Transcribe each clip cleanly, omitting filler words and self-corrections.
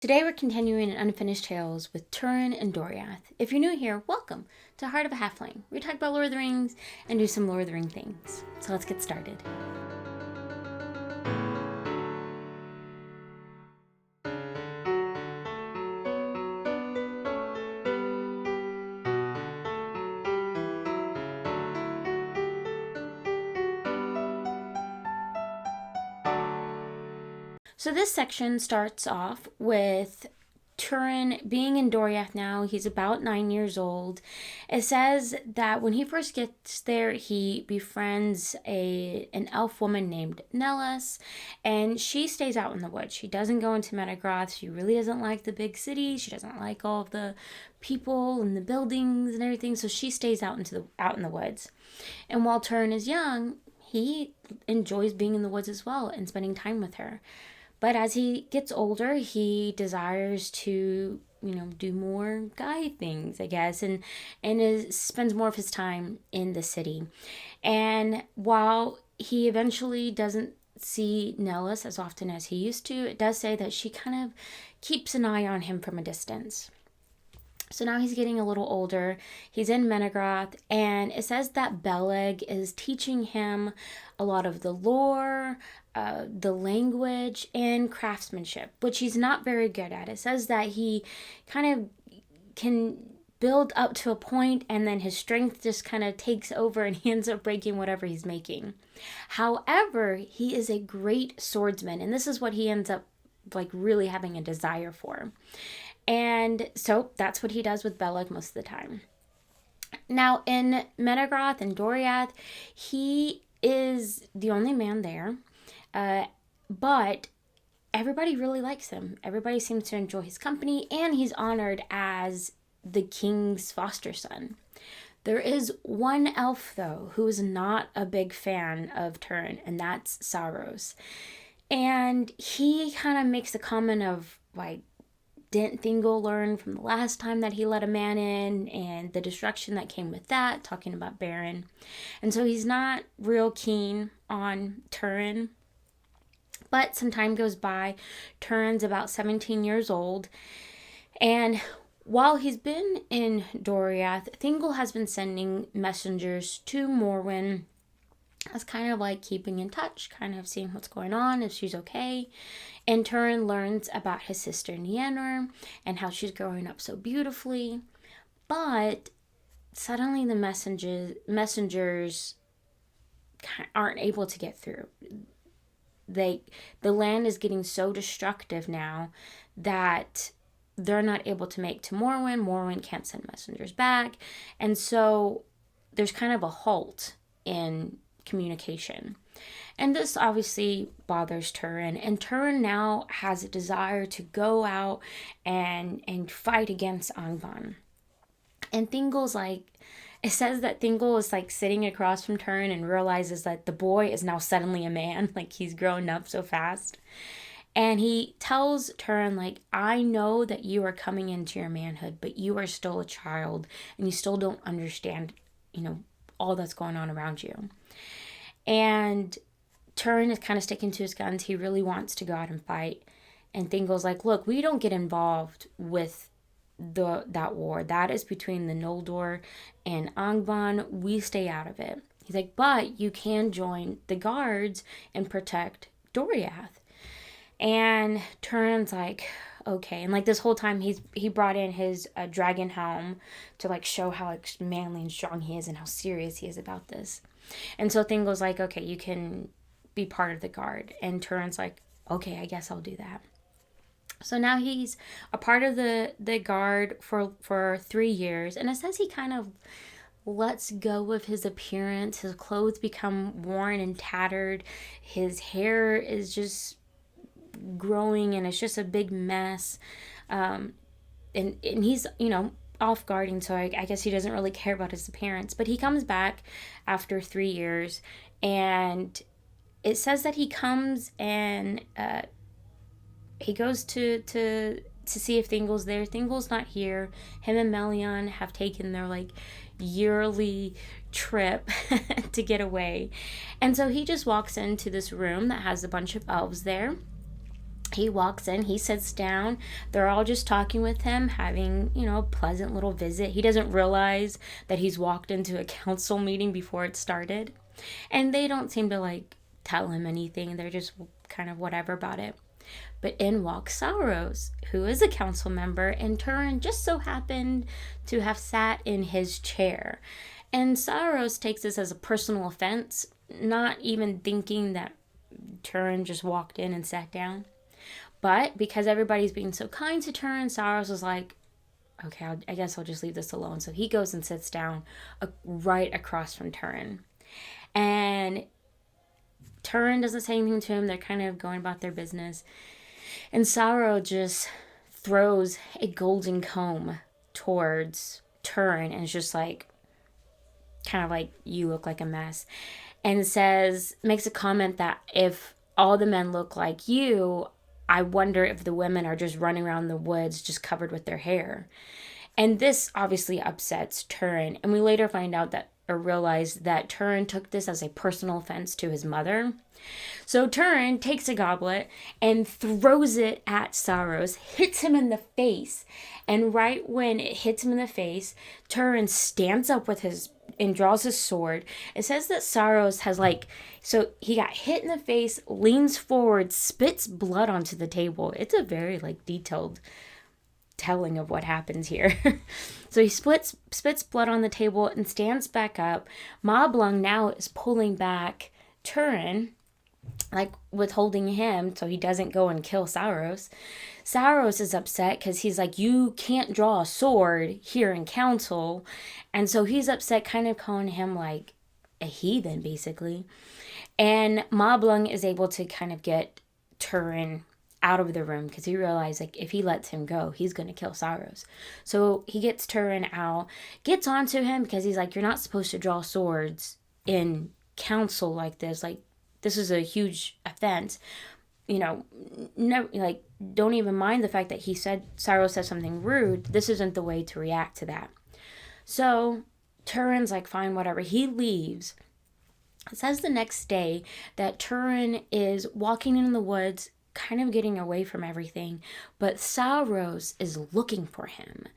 Today we're continuing in Unfinished Tales with Turin and Doriath. If you're new here, welcome to Heart of a Halfling. We talk about Lord of the Rings and do some Lord of the Ring things. So let's get started. So this section starts off with Turin being in Doriath now. He's about 9 years old. It says that when he first gets there, he befriends an elf woman named Nellis, and she stays out in the woods. She doesn't go into Menagroth. She really doesn't like the big city. She doesn't like all of the people and the buildings and everything, so she stays out in the woods. And while Turin is young, he enjoys being in the woods as well and spending time with her. But as he gets older, he desires to, do more guy things, I guess, and spends more of his time in the city. And while he eventually doesn't see Nellis as often as he used to, it does say that she kind of keeps an eye on him from a distance. So now he's getting a little older. He's in Menagroth, and it says that Beleg is teaching him a lot of the lore, the language, and craftsmanship, which he's not very good at. It says that he kind of can build up to a point, and then his strength just kind of takes over, and he ends up breaking whatever he's making. However, he is a great swordsman, and this is what he ends up really having a desire for. And so that's what he does with Beleg most of the time. Now, in Menagroth and Doriath, he is the only man there, but everybody really likes him. Everybody seems to enjoy his company, and he's honored as the king's foster son. There is one elf, though, who is not a big fan of Turin, and that's Saros. And he kind of makes the comment of, didn't Thingol learn from the last time that he let a man in and the destruction that came with that, talking about Baron. And so he's not real keen on Turin. But some time goes by. Turin's about 17 years old. And while he's been in Doriath, Thingol has been sending messengers to Morwen as kind of keeping in touch, kind of seeing what's going on, if she's okay. And Turin learns about his sister Nienor and how she's growing up so beautifully. But suddenly the messengers aren't able to get through. The land is getting so destructive now that they're not able to make to Morwen. Morwen can't send messengers back. And so there's kind of a halt in communication. And this obviously bothers Turin, and Turin now has a desire to go out and fight against Angband. And Thingol's it says that Thingol is sitting across from Turin and realizes that the boy is now suddenly a man, he's grown up so fast. And he tells Turin, I know that you are coming into your manhood, but you are still a child, and you still don't understand, all that's going on around you. And Turin is kind of sticking to his guns. He really wants to go out and fight. And Thingol's look, we don't get involved with that war. That is between the Noldor and Angband. We stay out of it. He's but you can join the guards and protect Doriath. And Turin's okay. And this whole time he brought in his dragon helm to show how manly and strong he is and how serious he is about this. And so Thingol's okay, you can be part of the guard. And Turin's okay, I guess I'll do that. So now he's a part of the guard for 3 years. And it says he kind of lets go of his appearance. His clothes become worn and tattered. His hair is just growing, and it's just a big mess. And he's, off guarding, so I guess he doesn't really care about his appearance. But he comes back after 3 years, and it says that he comes and he goes to see if Thingol's there. Thingol's not here. Him and Melion have taken their yearly trip to get away. And so he just walks into this room that has a bunch of elves there. He walks in, he sits down. They're all just talking with him, having, a pleasant little visit. He doesn't realize that he's walked into a council meeting before it started. And they don't seem to tell him anything. They're just kind of whatever about it. But in walks Sauros, who is a council member, and Turin just so happened to have sat in his chair. And Sauros takes this as a personal offense, not even thinking that Turin just walked in and sat down. But because everybody's being so kind to Turin, Sauros was like, okay, I guess I'll just leave this alone. So he goes and sits down right across from Turin. And Turin doesn't say anything to him. They're kind of going about their business. And Sauros just throws a golden comb towards Turin and is just kind of you look like a mess. And makes a comment that if all the men look like you, I wonder if the women are just running around the woods just covered with their hair. And this obviously upsets Turin. And we later find out or realize that Turin took this as a personal offense to his mother. So Turin takes a goblet and throws it at Sauros, hits him in the face. And right when it hits him in the face, Turin stands up and draws his sword. It says that Sauros has so he got hit in the face, leans forward, spits blood onto the table. It's a very detailed telling of what happens here. So he spits blood on the table and stands back up. Mablung now is pulling back Turin, withholding him so he doesn't go and kill Sauros. Sauros is upset because he's you can't draw a sword here in council. And so he's upset, kind of calling him a heathen, basically. And Mablung is able to kind of get Turin out of the room because he realized if he lets him go, he's going to kill Sauros. So he gets Turin out, gets onto him because he's you're not supposed to draw swords in council like this. This is a huge offense. No, don't even mind the fact that Sauros said something rude. This isn't the way to react to that. So Turin's fine, whatever. He leaves. It says the next day that Turin is walking in the woods, kind of getting away from everything, but Sauros is looking for him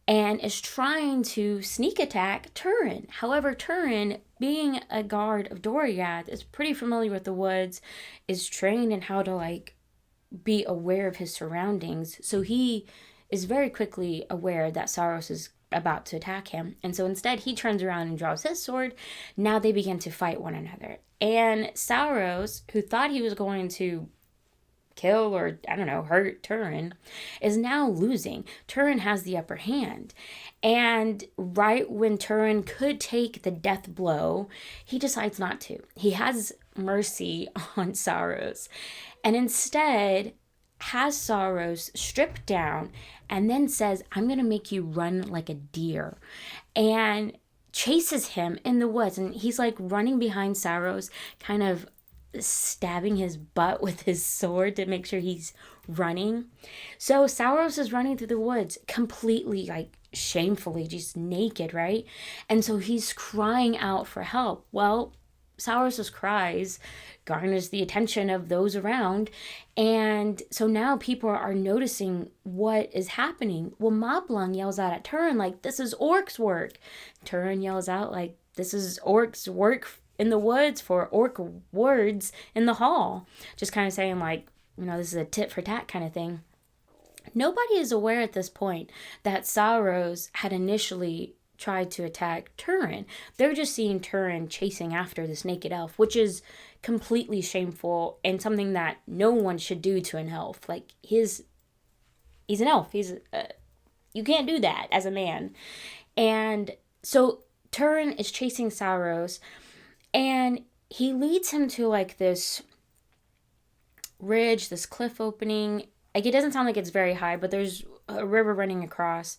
and is trying to sneak attack Turin. However, Turin, being a guard of Doriath, is pretty familiar with the woods, is trained in how to be aware of his surroundings. So he is very quickly aware that Sauros is about to attack him. And so instead he turns around and draws his sword. Now they begin to fight one another. And Sauros, who thought he was going to kill or, hurt Turin, is now losing. Turin has the upper hand. And right when Turin could take the death blow, he decides not to. He has mercy on Sauros and instead has Sauros stripped down and then says, I'm going to make you run like a deer, and chases him in the woods. And he's running behind Sauros, kind of stabbing his butt with his sword to make sure he's running. So Sauros is running through the woods completely shamefully, just naked, right? And so he's crying out for help. Well, Sauros' cries garners the attention of those around, and so now people are noticing what is happening. Well, Mablung yells out at Turin this is orcs' work. Turin yells out this is orcs' work in the woods for orc words in the hall. Just kind of saying this is a tit for tat kind of thing. Nobody is aware at this point that Sauros had initially tried to attack Turin. They're just seeing Turin chasing after this naked elf, which is completely shameful and something that no one should do to an elf. He's an elf. You can't do that as a man. And so Turin is chasing Sauros, and he leads him to this ridge, this cliff opening. It doesn't sound like it's very high, but there's a river running across,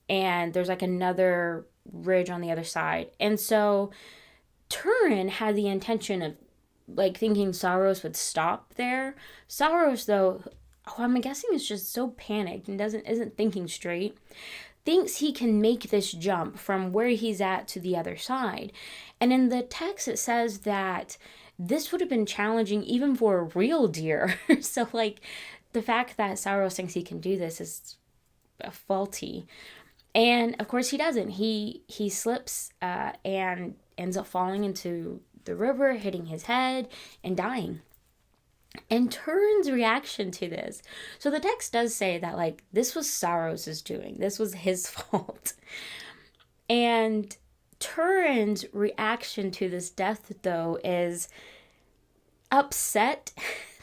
and there's another ridge on the other side. And so Turin had the intention of thinking Sauros would stop there. Sauros, though, I'm guessing is just so panicked and isn't thinking straight, thinks he can make this jump from where he's at to the other side. And in the text it says that this would have been challenging even for a real deer. So, like, the fact that Sauros thinks he can do this is faulty. And of course he doesn't. He slips and ends up falling into the river, hitting his head and dying. And Turin's reaction to this. So the text does say that, like, this was Sauros' doing. This was his fault. And Turin's reaction to this death, though, is upset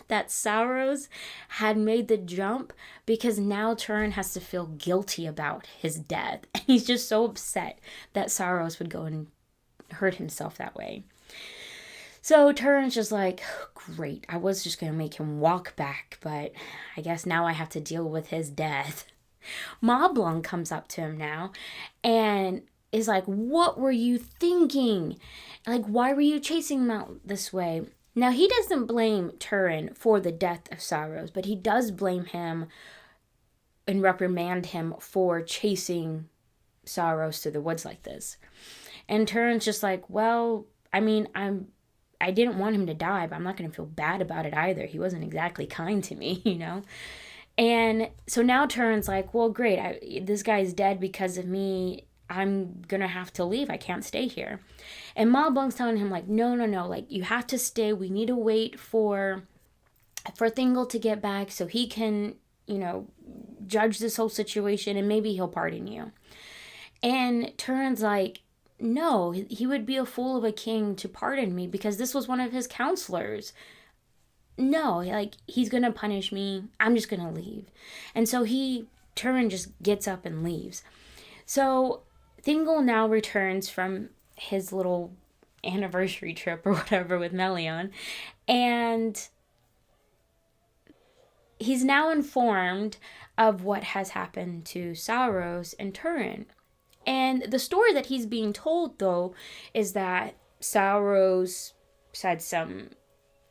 that Sauros had made the jump, because now Turin has to feel guilty about his death. And he's just so upset that Sauros would go and hurt himself that way. So Turin's just like, great, I was just going to make him walk back, but I guess now I have to deal with his death. Moblung comes up to him now and is like, what were you thinking? Like, why were you chasing him out this way? Now, he doesn't blame Turin for the death of Sauros, but he does blame him and reprimand him for chasing Sauros through the woods like this. And Turin's just like, well, I mean, I didn't want him to die, but I'm not going to feel bad about it either. He wasn't exactly kind to me, you know? And so now Turin's like, well, great, this guy's dead because of me. I'm going to have to leave. I can't stay here. And Moblung's telling him, like, no, like, you have to stay. We need to wait for Thingol to get back so he can, you know, judge this whole situation and maybe he'll pardon you. And Turin's like, no, he would be a fool of a king to pardon me because this was one of his counselors. No, like, he's going to punish me. I'm just going to leave. And so Turin just gets up and leaves. So Thingol now returns from his little anniversary trip or whatever with Melion, and he's now informed of what has happened to Sauros and Turin. And the story that he's being told, though, is that Sauros said some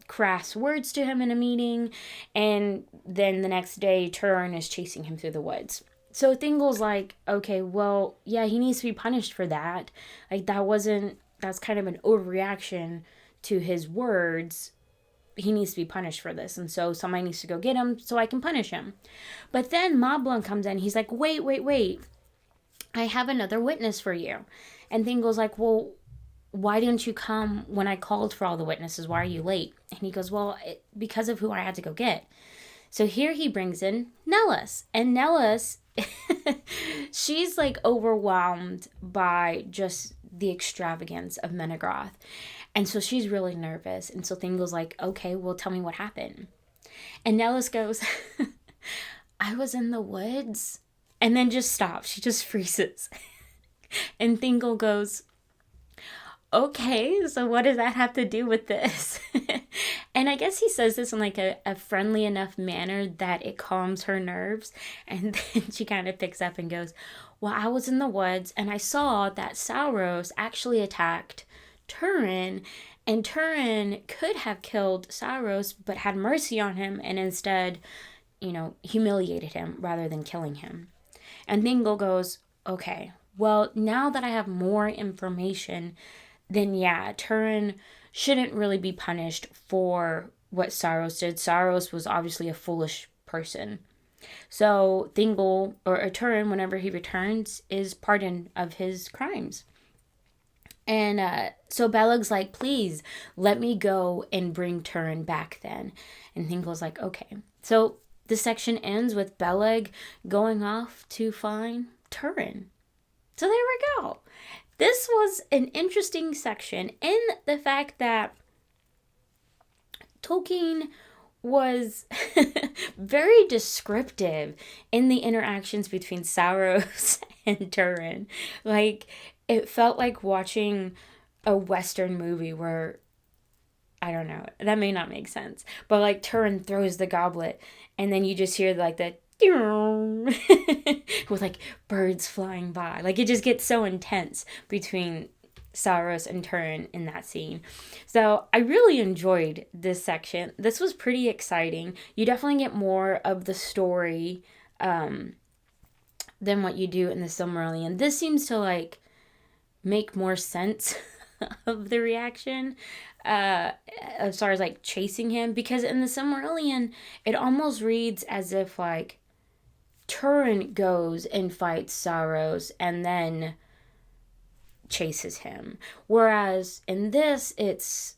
crass words to him in a meeting, and then the next day Turin is chasing him through the woods. So Thingol's like, okay, well, yeah, he needs to be punished for that. Like, that's kind of an overreaction to his words. He needs to be punished for this. And so somebody needs to go get him so I can punish him. But then Moblung comes in. He's like, wait. I have another witness for you. And Thingol's like, well, why didn't you come when I called for all the witnesses? Why are you late? And he goes, well, because of who I had to go get. So here he brings in Nellis. And Nellis, she's like overwhelmed by just the extravagance of Menagroth. And so she's really nervous. And so Thingol's like, okay, well, tell me what happened. And Nellis goes, I was in the woods. And then just stops. She just freezes. And Thingol goes, okay, so what does that have to do with this? And I guess he says this in like a friendly enough manner that it calms her nerves. And then she kind of picks up and goes, well, I was in the woods and I saw that Sauros actually attacked Turin. And Turin could have killed Sauros, but had mercy on him and instead, you know, humiliated him rather than killing him. And Thingol goes, okay, well, now that I have more information, then yeah, Turin shouldn't really be punished for what Sauros did. Sauros was obviously a foolish person. So Thingol, or Turin, whenever he returns, is pardoned of his crimes. And so Beleg's like, please, let me go and bring Turin back then. And Thingol's like, okay. So this section ends with Beleg going off to find Turin. So there we go. This was an interesting section in the fact that Tolkien was very descriptive in the interactions between Sauros and Turin. Like, it felt like watching a Western movie where, I don't know, that may not make sense, but like Turin throws the goblet and then you just hear like the with like birds flying by. Like, it just gets so intense between Sauros and Turin in that scene. So I really enjoyed this section. This was pretty exciting. You definitely get more of the story than what you do in the Silmarillion. This seems to like make more sense of the reaction as far as like chasing him, because in the Silmarillion it almost reads as if like Turin goes and fights Saros and then chases him, whereas in this it's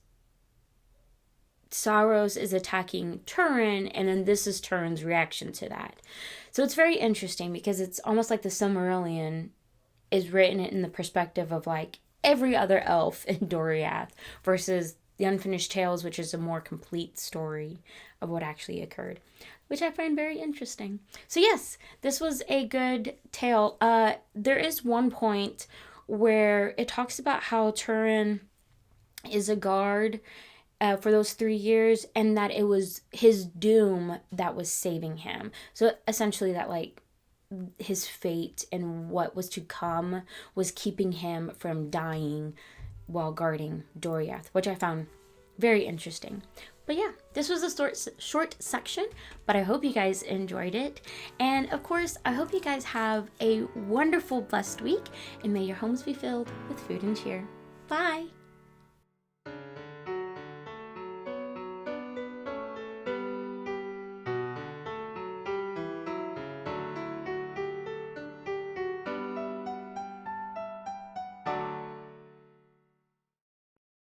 Saros is attacking Turin, and then this is Turin's reaction to that. So it's very interesting because it's almost like the Silmarillion is written in the perspective of like every other elf in Doriath versus the Unfinished Tales, which is a more complete story of what actually occurred, which I find very interesting. So yes, this was a good tale. There is one point where it talks about how Turin is a guard for those 3 years, and that it was his doom that was saving him. So essentially that like his fate and what was to come was keeping him from dying while guarding Doriath, which I found very interesting. But yeah, this was a short section, but I hope you guys enjoyed it. And of course, I hope you guys have a wonderful, blessed week, and may your homes be filled with food and cheer. Bye!